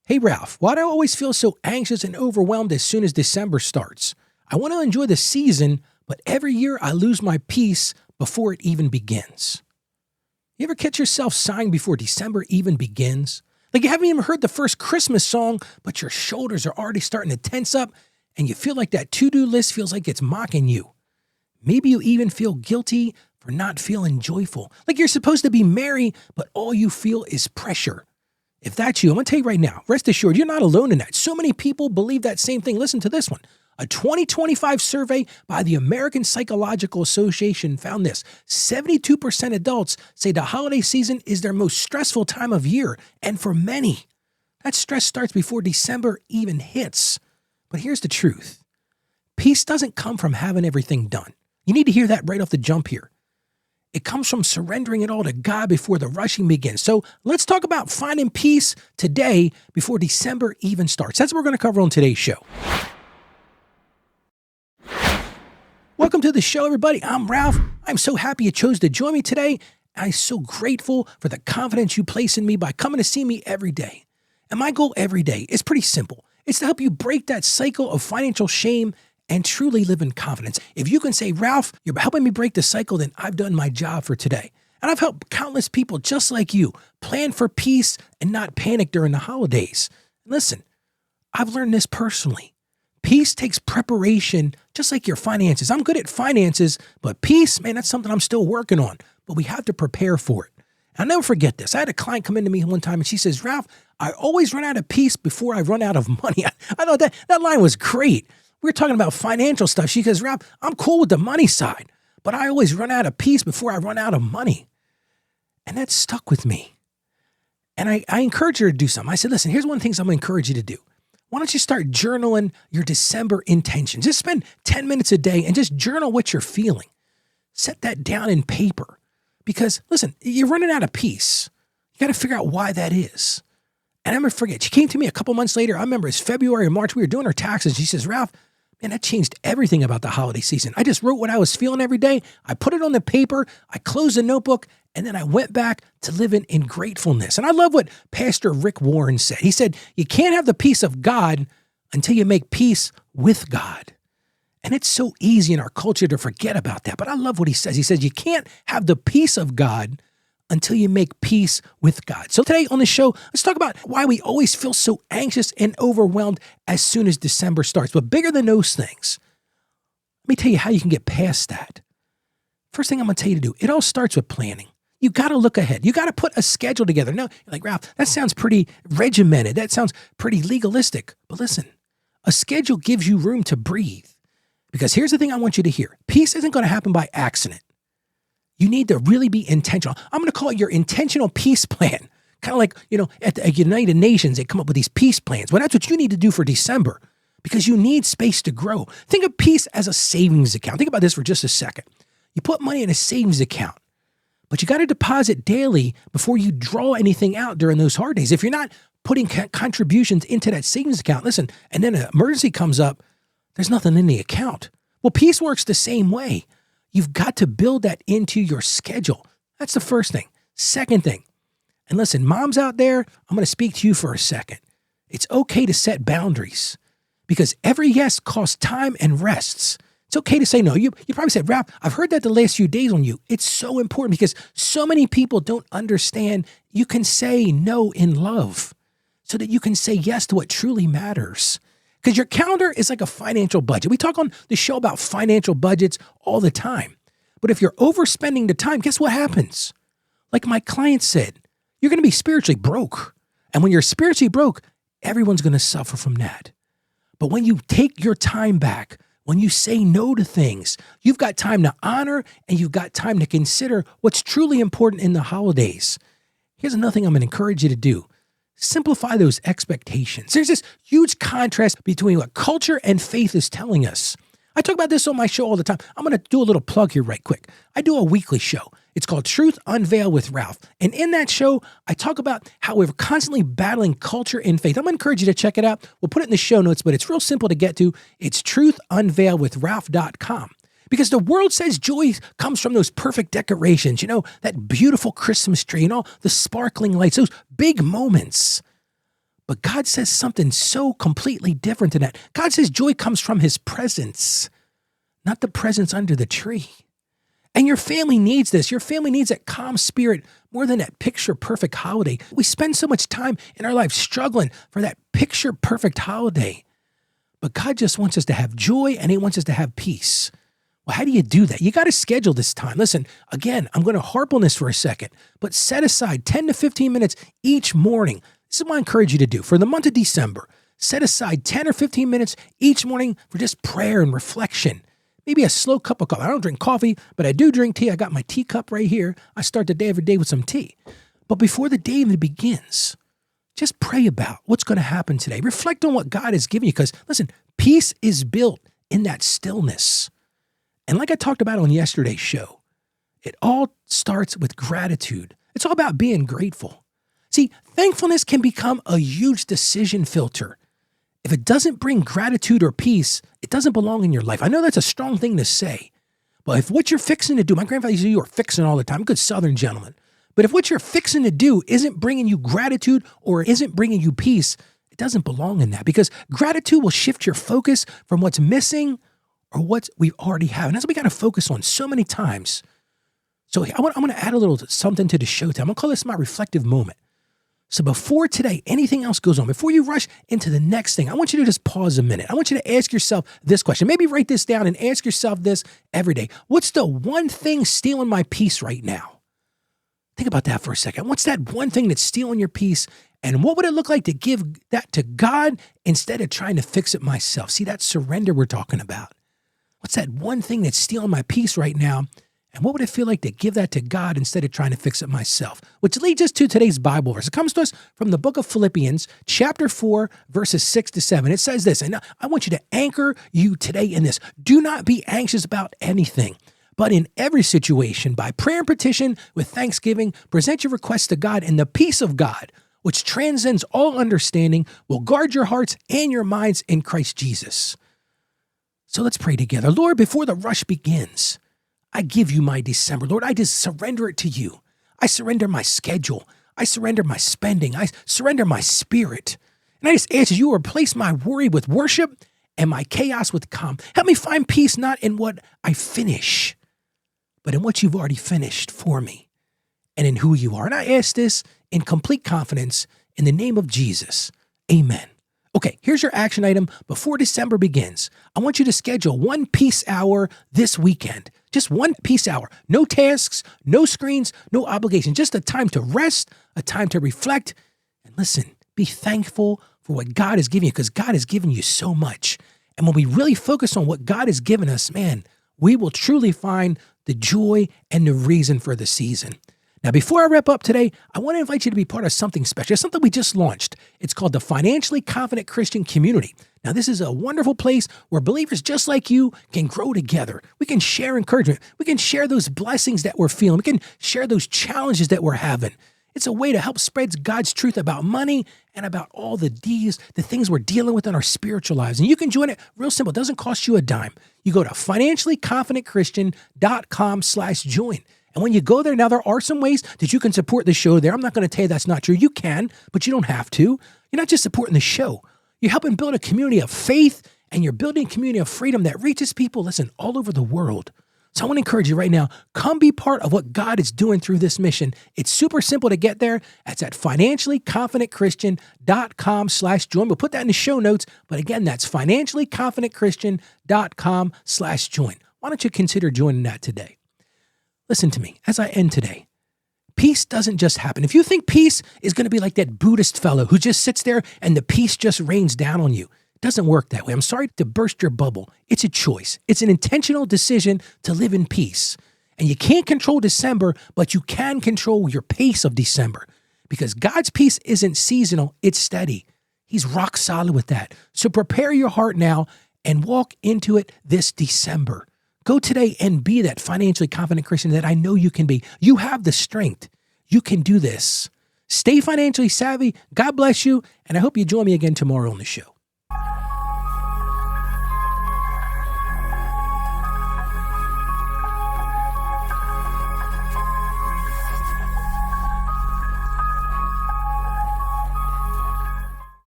Hey Ralph, why do I always feel so anxious and overwhelmed as soon as December starts? I want to enjoy the season, but every year I lose my peace before it even begins. You ever catch yourself sighing before December even begins? Like you haven't even heard the first Christmas song, but your shoulders are already starting to tense up and you feel like that to-do list feels like it's mocking you. Maybe you even feel guilty for not feeling joyful. Like you're supposed to be merry, but all you feel is pressure. If that's you, I'm going to tell you right now, rest assured, you're not alone in that. So many people believe that same thing. Listen to this one. A 2025 survey by the American Psychological Association found this. 72% adults say the holiday season is their most stressful time of year. And for many, that stress starts before December even hits. But here's the truth. Peace doesn't come from having everything done. You need to hear that right off the jump here. It comes from surrendering it all to God before the rushing begins. So let's talk about finding peace today before December even starts. That's what we're going to cover on today's show. Welcome to the show, everybody. I'm Ralph. I'm so happy you chose to join me today. I'm so grateful for the confidence you place in me by coming to see me every day. And my goal every day is pretty simple. It's to help you break that cycle of financial shame and truly live in confidence. If you can say, Ralph, you're helping me break the cycle, then I've done my job for today. And I've helped countless people just like you plan for peace and not panic during the holidays. Listen, I've learned this personally. Peace takes preparation, just like your finances. I'm good at finances, but peace, man, that's something I'm still working on. But we have to prepare for it. I'll never forget this. I had a client come into me one time and she says, Ralph, I always run out of peace before I run out of money. I thought that line was great. We were talking about financial stuff. She goes, Ralph, I'm cool with the money side, but I always run out of peace before I run out of money. And that stuck with me. And I encouraged her to do something. I said, listen, here's one of the things I'm going to encourage you to do. Why don't you start journaling your December intentions? Just spend 10 minutes a day and just journal what you're feeling. Set that down in paper. Because, listen, you're running out of peace. You got to figure out why that is. And I never forget, she came to me a couple months later. I remember it's February or March. We were doing her taxes. She says, Ralph, man, that changed everything about the holiday season. I just wrote what I was feeling every day. I put it on the paper. I closed the notebook. And then I went back to living in gratefulness. And I love what Pastor Rick Warren said. He said, you can't have the peace of God until you make peace with God. And it's so easy in our culture to forget about that. But I love what he says. He says, you can't have the peace of God until you make peace with God. So today on the show, let's talk about why we always feel so anxious and overwhelmed as soon as December starts. But bigger than those things, let me tell you how you can get past that. First thing I'm going to tell you to do, it all starts with planning. You got to look ahead. You got to put a schedule together. No, you're like, Ralph, that sounds pretty regimented. That sounds pretty legalistic. But listen, a schedule gives you room to breathe. Because here's the thing I want you to hear. Peace isn't going to happen by accident. You need to really be intentional. I'm going to call it your intentional peace plan. Kind of like, at the United Nations, they come up with these peace plans. Well, that's what you need to do for December because you need space to grow. Think of peace as a savings account. Think about this for just a second. You put money in a savings account, but you got to deposit daily before you draw anything out during those hard days. If you're not putting contributions into that savings account, listen, and then an emergency comes up, there's nothing in the account. Well, peace works the same way. You've got to build that into your schedule. That's the first thing. Second thing, and listen, moms out there, I'm going to speak to you for a second. It's okay to set boundaries because every yes costs time and rests. It's okay to say no. You probably said, Ralph, I've heard that the last few days on you. It's so important because so many people don't understand you can say no in love so that you can say yes to what truly matters. Because your calendar is like a financial budget. We talk on the show about financial budgets all the time. But if you're overspending the time, guess what happens? Like my client said, you're going to be spiritually broke. And when you're spiritually broke, everyone's going to suffer from that. But when you take your time back, when you say no to things, you've got time to honor and you've got time to consider what's truly important in the holidays. Here's another thing I'm going to encourage you to do. Simplify those expectations. There's this huge contrast between what culture and faith is telling us. I talk about this on my show all the time. I'm going to do a little plug here right quick. I do a weekly show. It's called Truth Unveiled with Ralph. And in that show, I talk about how we're constantly battling culture and faith. I'm going to encourage you to check it out. We'll put it in the show notes, but it's real simple to get to. It's truthunveiledwithralph.com. Because the world says joy comes from those perfect decorations, that beautiful Christmas tree and all the sparkling lights, those big moments. But God says something so completely different than that. God says joy comes from his presence, not the presence under the tree. And your family needs this. Your family needs that calm spirit more than that picture-perfect holiday. We spend so much time in our life struggling for that picture-perfect holiday. But God just wants us to have joy, and he wants us to have peace. Well, how do you do that? You got to schedule this time. Listen, again, I'm going to harp on this for a second, but set aside 10 to 15 minutes each morning. This is what I encourage you to do. For the month of December, set aside 10 or 15 minutes each morning for just prayer and reflection. Maybe a slow cup of coffee. I don't drink coffee, but I do drink tea. I got my teacup right here. I start the day every day with some tea. But before the day even begins, just pray about what's going to happen today. Reflect on what God has given you because, listen, peace is built in that stillness. And like I talked about on yesterday's show, it all starts with gratitude. It's all about being grateful. See, thankfulness can become a huge decision filter. If it doesn't bring gratitude or peace, it doesn't belong in your life. I know that's a strong thing to say, but if what you're fixing to do, my grandfather used to say you were fixing all the time, good Southern gentleman. But if what you're fixing to do isn't bringing you gratitude or isn't bringing you peace, it doesn't belong in that because gratitude will shift your focus from what's missing or what we already have. And that's what we got to focus on so many times. So I'm going to add a little something to the show today. I'm going to call this my reflective moment. So before today, anything else goes on, before you rush into the next thing, I want you to just pause a minute. I want you to ask yourself this question. Maybe write this down and ask yourself this every day. What's the one thing stealing my peace right now? Think about that for a second. What's that one thing that's stealing your peace? And what would it look like to give that to God instead of trying to fix it myself? See, that surrender we're talking about. What's that one thing that's stealing my peace right now? And what would it feel like to give that to God instead of trying to fix it myself? Which leads us to today's Bible verse. It comes to us from the book of Philippians, chapter 4, verses 6 to 7. It says this, and I want you to anchor you today in this. Do not be anxious about anything, but in every situation, by prayer and petition with thanksgiving, present your requests to God, and the peace of God, which transcends all understanding, will guard your hearts and your minds in Christ Jesus. So let's pray together. Lord, before the rush begins, I give you my December. Lord, I just surrender it to you. I surrender my schedule. I surrender my spending. I surrender my spirit. And I just ask you replace my worry with worship and my chaos with calm. Help me find peace not in what I finish, but in what you've already finished for me and in who you are. And I ask this in complete confidence in the name of Jesus. Amen. Okay, here's your action item. Before December begins, I want you to schedule one peace hour this weekend. Just one peace hour. No tasks, no screens, no obligation. Just a time to rest, a time to reflect. And listen, be thankful for what God has given you because God has given you so much. And when we really focus on what God has given us, man, we will truly find the joy and the reason for the season. Now, before I wrap up today, I want to invite you to be part of something special. It's something we just launched. It's called the Financially Confident Christian Community. Now, this is a wonderful place where believers just like you can grow together. We can share encouragement. We can share those blessings that we're feeling. We can share those challenges that we're having. It's a way to help spread God's truth about money and about all the things we're dealing with in our spiritual lives. And you can join it real simple. It doesn't cost you a dime. You go to financiallyconfidentchristian.com/join. And when you go there, now there are some ways that you can support the show there. I'm not going to tell you that's not true. You can, but you don't have to. You're not just supporting the show. You're helping build a community of faith, and you're building a community of freedom that reaches people, listen, all over the world. So I want to encourage you right now, come be part of what God is doing through this mission. It's super simple to get there. That's at financiallyconfidentchristian.com/join. We'll put that in the show notes. But again, that's financiallyconfidentchristian.com/join. Why don't you consider joining that today? Listen to me as I end today. Peace doesn't just happen. If you think peace is going to be like that Buddhist fellow who just sits there and the peace just rains down on you, it doesn't work that way. I'm sorry to burst your bubble. It's a choice. It's an intentional decision to live in peace. And you can't control December, but you can control your pace of December because God's peace isn't seasonal. It's steady. He's rock solid with that. So prepare your heart now and walk into it this December. Go today and be that financially confident Christian that I know you can be. You have the strength. You can do this. Stay financially savvy. God bless you. And I hope you join me again tomorrow on the show.